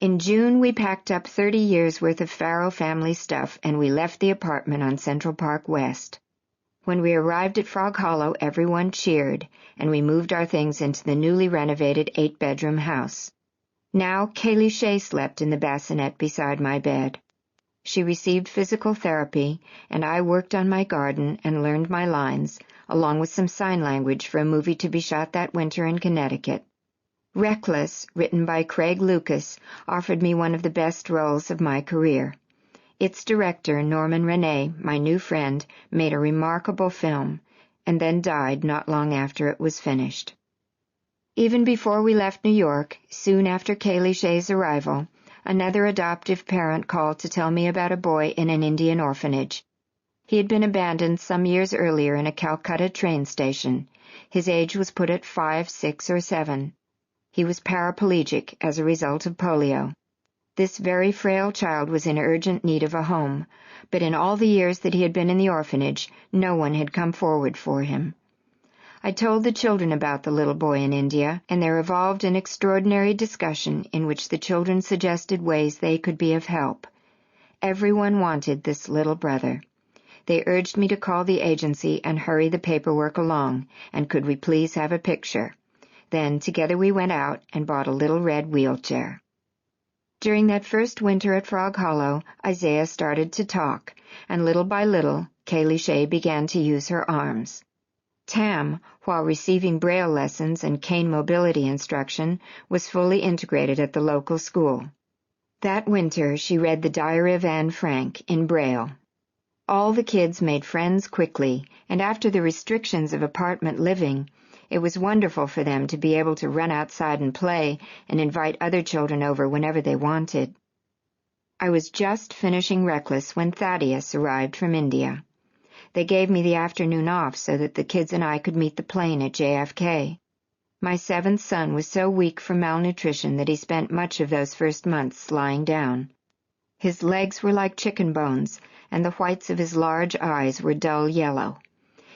In June, we packed up 30 years' worth of Farrow family stuff, and we left the apartment on Central Park West. When we arrived at Frog Hollow, everyone cheered, and we moved our things into the newly renovated 8-bedroom house. Now, Kaylee Shea slept in the bassinet beside my bed. She received physical therapy, and I worked on my garden and learned my lines, along with some sign language for a movie to be shot that winter in Connecticut. Reckless, written by Craig Lucas, offered me one of the best roles of my career. Its director, Norman Renee, my new friend, made a remarkable film, and then died not long after it was finished. Even before we left New York, soon after Kaylee Shea's arrival, another adoptive parent called to tell me about a boy in an Indian orphanage. He had been abandoned some years earlier in a Calcutta train station. His age was put at 5, 6, or 7. He was paraplegic as a result of polio. This very frail child was in urgent need of a home, but in all the years that he had been in the orphanage, no one had come forward for him. I told the children about the little boy in India, and there evolved an extraordinary discussion in which the children suggested ways they could be of help. Everyone wanted this little brother. They urged me to call the agency and hurry the paperwork along, and could we please have a picture. Then together we went out and bought a little red wheelchair. During that first winter at Frog Hollow, Isaiah started to talk, and little by little, Kaylee Shea began to use her arms. Tam, while receiving Braille lessons and cane mobility instruction, was fully integrated at the local school. That winter, she read the Diary of Anne Frank in Braille. All the kids made friends quickly, and after the restrictions of apartment living, it was wonderful for them to be able to run outside and play and invite other children over whenever they wanted. I was just finishing Reckless when Thaddeus arrived from India. They gave me the afternoon off so that the kids and I could meet the plane at JFK. My 7th son was so weak from malnutrition that he spent much of those first months lying down. His legs were like chicken bones, and the whites of his large eyes were dull yellow.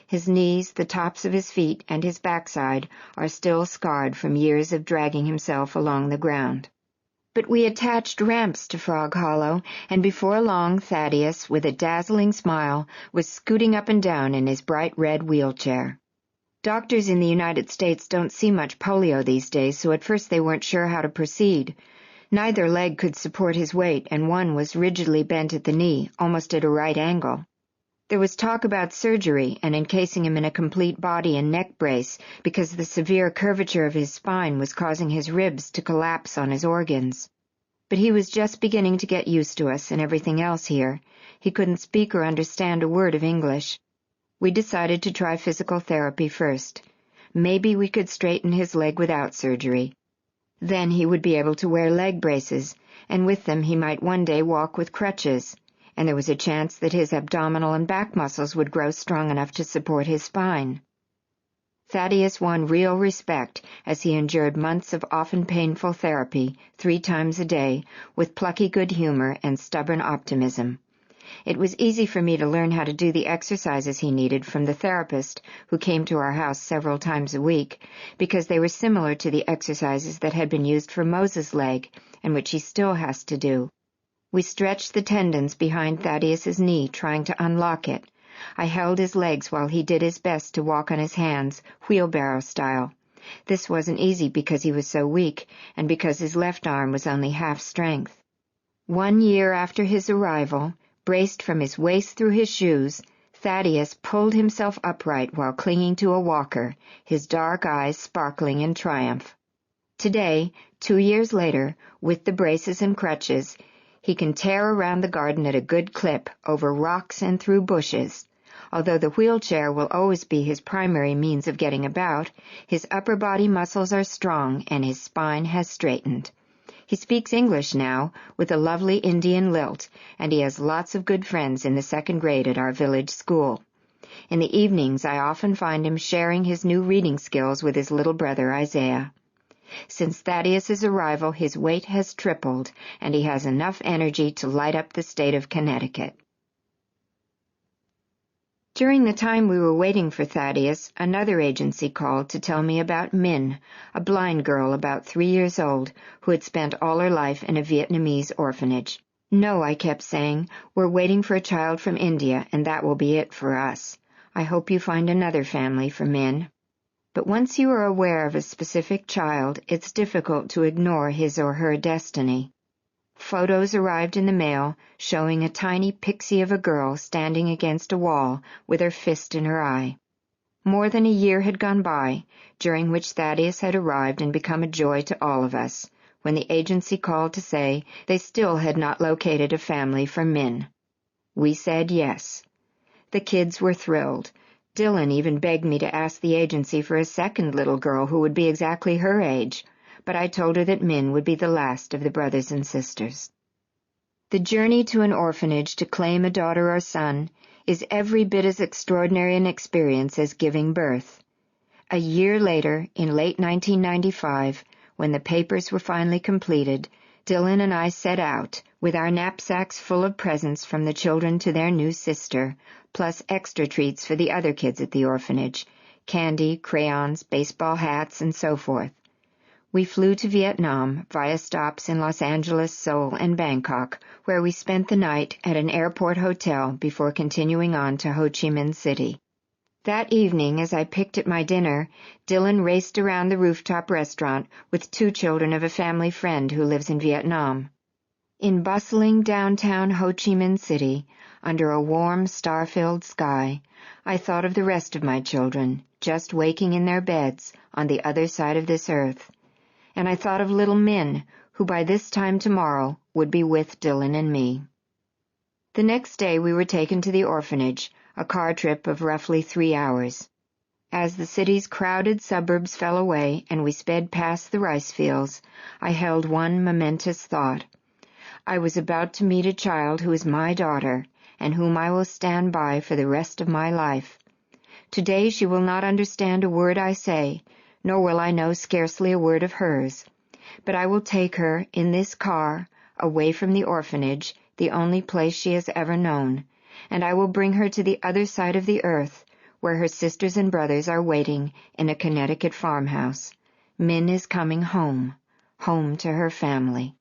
His knees, the tops of his feet, and his backside are still scarred from years of dragging himself along the ground. But we attached ramps to Frog Hollow, and before long Thaddeus, with a dazzling smile, was scooting up and down in his bright red wheelchair. Doctors in the United States don't see much polio these days, so at first they weren't sure how to proceed. Neither leg could support his weight, and one was rigidly bent at the knee, almost at a right angle. There was talk about surgery and encasing him in a complete body and neck brace because the severe curvature of his spine was causing his ribs to collapse on his organs. But he was just beginning to get used to us and everything else here. He couldn't speak or understand a word of English. We decided to try physical therapy first. Maybe we could straighten his leg without surgery. Then he would be able to wear leg braces, and with them he might one day walk with crutches, and there was a chance that his abdominal and back muscles would grow strong enough to support his spine. Thaddeus won real respect as he endured months of often painful therapy 3 times a day with plucky good humor and stubborn optimism. It was easy for me to learn how to do the exercises he needed from the therapist who came to our house several times a week, because they were similar to the exercises that had been used for Moses' leg and which he still has to do. We stretched the tendons behind Thaddeus's knee, trying to unlock it. I held his legs while he did his best to walk on his hands, wheelbarrow style. This wasn't easy because he was so weak, and because his left arm was only half strength. 1 year after his arrival, braced from his waist through his shoes, Thaddeus pulled himself upright while clinging to a walker, his dark eyes sparkling in triumph. Today, 2 years later, with the braces and crutches, he can tear around the garden at a good clip, over rocks and through bushes. Although the wheelchair will always be his primary means of getting about, his upper body muscles are strong and his spine has straightened. He speaks English now, with a lovely Indian lilt, and he has lots of good friends in the 2nd grade at our village school. In the evenings, I often find him sharing his new reading skills with his little brother Isaiah. Since Thaddeus's arrival, his weight has tripled, and he has enough energy to light up the state of Connecticut. During the time we were waiting for Thaddeus, another agency called to tell me about Min, a blind girl about 3 years old who had spent all her life in a Vietnamese orphanage. No, I kept saying, we're waiting for a child from India, and that will be it for us. I hope you find another family for Min. But once you are aware of a specific child, it's difficult to ignore his or her destiny. Photos arrived in the mail showing a tiny pixie of a girl standing against a wall with her fist in her eye. More than a year had gone by, during which Thaddeus had arrived and become a joy to all of us, when the agency called to say they still had not located a family for Min. We said yes. The kids were thrilled. Dylan even begged me to ask the agency for a second little girl who would be exactly her age, but I told her that Min would be the last of the brothers and sisters. The journey to an orphanage to claim a daughter or son is every bit as extraordinary an experience as giving birth. A year later, in late 1995, when the papers were finally completed, Dylan and I set out, with our knapsacks full of presents from the children to their new sister, plus extra treats for the other kids at the orphanage, candy, crayons, baseball hats, and so forth. We flew to Vietnam via stops in Los Angeles, Seoul, and Bangkok, where we spent the night at an airport hotel before continuing on to Ho Chi Minh City. That evening, as I picked at my dinner, Dylan raced around the rooftop restaurant with 2 children of a family friend who lives in Vietnam. In bustling downtown Ho Chi Minh City, under a warm, star-filled sky, I thought of the rest of my children, just waking in their beds on the other side of this earth. And I thought of little Min, who by this time tomorrow would be with Dylan and me. The next day we were taken to the orphanage, a car trip of roughly 3 hours. As the city's crowded suburbs fell away and we sped past the rice fields, I held one momentous thought. I was about to meet a child who is my daughter, and whom I will stand by for the rest of my life. Today she will not understand a word I say, nor will I know scarcely a word of hers. But I will take her, in this car, away from the orphanage, the only place she has ever known, and I will bring her to the other side of the earth, where her sisters and brothers are waiting in a Connecticut farmhouse. Min is coming home, home to her family.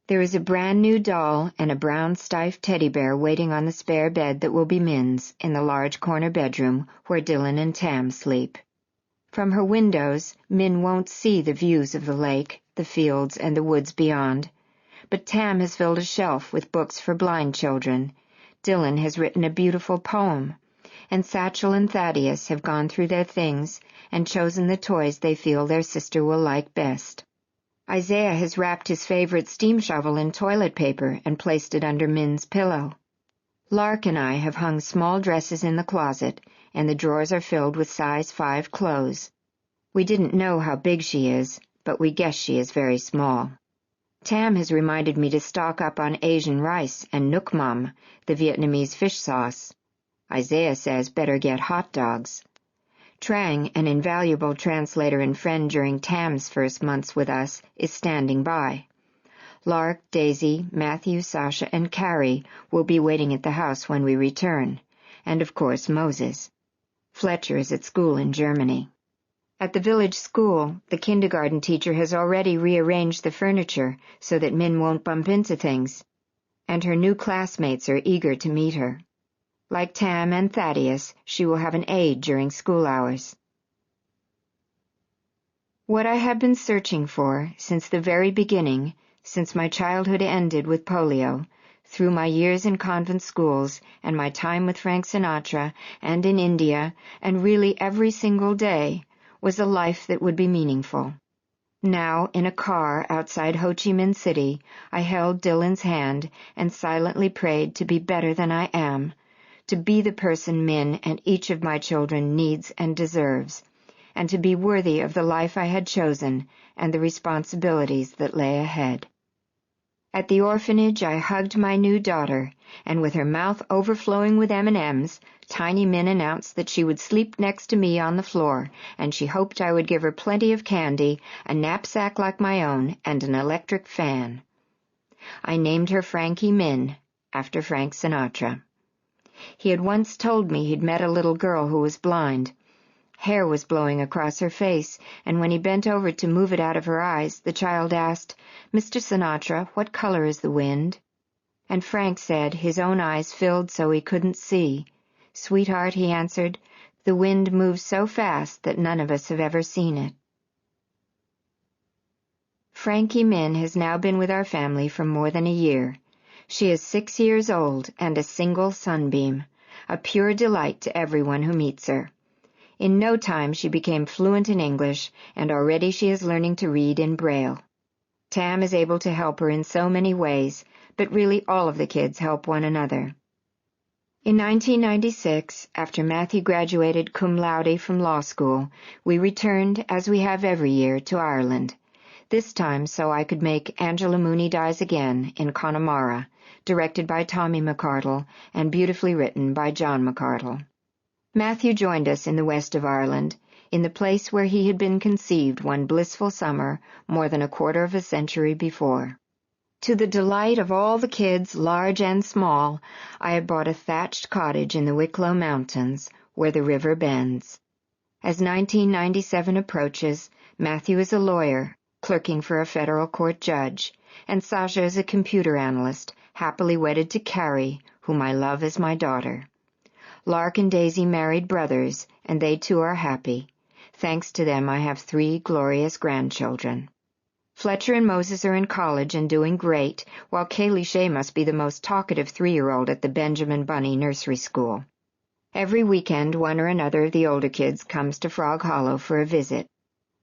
There is a brand new doll and a brown stiff teddy bear waiting on the spare bed that will be Min's in the large corner bedroom where Dylan and Tam sleep. From her windows, Min won't see the views of the lake, the fields, and the woods beyond. But Tam has filled a shelf with books for blind children. Dylan has written a beautiful poem, and Satchel and Thaddeus have gone through their things and chosen the toys they feel their sister will like best. Isaiah has wrapped his favorite steam shovel in toilet paper and placed it under Min's pillow. Lark and I have hung small dresses in the closet, and the drawers are filled with size 5 clothes. We didn't know how big she is, but we guess she is very small. Tam has reminded me to stock up on Asian rice and nuoc mam, the Vietnamese fish sauce. Isaiah says better get hot dogs. Trang, an invaluable translator and friend during Tam's first months with us, is standing by. Lark, Daisy, Matthew, Sasha, and Carrie will be waiting at the house when we return, and of course Moses. Fletcher is at school in Germany. At the village school, the kindergarten teacher has already rearranged the furniture so that Min won't bump into things, and her new classmates are eager to meet her. Like Tam and Thaddeus, she will have an aide during school hours. What I have been searching for since the very beginning, since my childhood ended with polio, through my years in convent schools and my time with Frank Sinatra and in India, and really every single day, was a life that would be meaningful. Now, in a car outside Ho Chi Minh City, I held Dylan's hand and silently prayed to be better than I am, to be the person Min and each of my children needs and deserves, and to be worthy of the life I had chosen and the responsibilities that lay ahead. At the orphanage, I hugged my new daughter, and with her mouth overflowing with M&Ms, Tiny Min announced that she would sleep next to me on the floor, and she hoped I would give her plenty of candy, a knapsack like my own, and an electric fan. I named her Frankie Min, after Frank Sinatra. He had once told me he'd met a little girl who was blind. Hair was blowing across her face, and when he bent over to move it out of her eyes, the child asked, "Mr. Sinatra, what color is the wind?" And Frank said, his own eyes filled so he couldn't see, "Sweetheart," he answered, "the wind moves so fast that none of us have ever seen it." Frankie Min has now been with our family for more than a year. She is 6 years old and a single sunbeam, a pure delight to everyone who meets her. In no time she became fluent in English, and already she is learning to read in Braille. Tam is able to help her in so many ways, but really all of the kids help one another. In 1996, after Matthew graduated cum laude from law school, we returned, as we have every year, to Ireland. This time so I could make Angela Mooney Dies Again in Connemara, directed by Tommy McArdle and beautifully written by John McArdle. Matthew joined us in the west of Ireland, in the place where he had been conceived one blissful summer more than a quarter of a century before. To the delight of all the kids, large and small, I had bought a thatched cottage in the Wicklow Mountains, where the river bends. As 1997 approaches, Matthew is a lawyer, clerking for a federal court judge, and Sasha is a computer analyst, happily wedded to Carrie, whom I love as my daughter. Lark and Daisy married brothers, and they too are happy. Thanks to them, I have 3 glorious grandchildren. Fletcher and Moses are in college and doing great, while Kaylee Shea must be the most talkative 3-year-old at the Benjamin Bunny Nursery School. Every weekend, one or another of the older kids comes to Frog Hollow for a visit.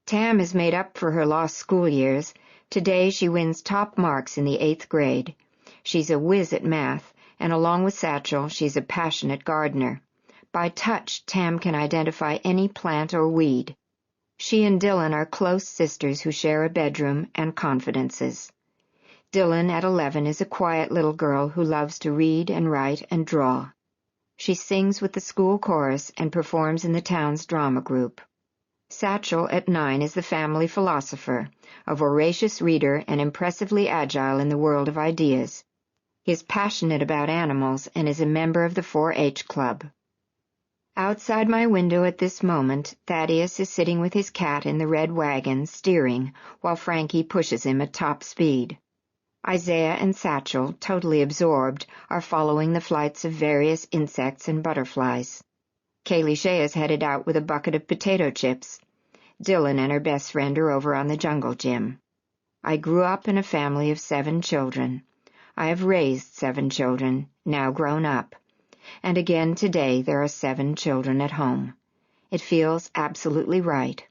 Tam has made up for her lost school years. Today she wins top marks in the 8th grade. She's a whiz at math, and along with Satchel, she's a passionate gardener. By touch, Tam can identify any plant or weed. She and Dylan are close sisters who share a bedroom and confidences. Dylan, at 11, is a quiet little girl who loves to read and write and draw. She sings with the school chorus and performs in the town's drama group. Satchel, at 9, is the family philosopher, a voracious reader and impressively agile in the world of ideas. He is passionate about animals and is a member of the 4-H club. Outside my window at this moment, Thaddeus is sitting with his cat in the red wagon, steering, while Frankie pushes him at top speed. Isaiah and Satchel, totally absorbed, are following the flights of various insects and butterflies. Kaylee Shea is headed out with a bucket of potato chips. Dylan and her best friend are over on the jungle gym. I grew up in a family of 7 children. I have raised 7 children, now grown up. And again today there are 7 children at home. It feels absolutely right.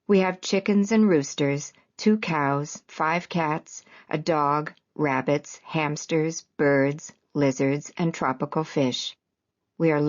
We have chickens and roosters, 2 cows, 5 cats, a dog, rabbits, hamsters, birds, lizards, and tropical fish. We are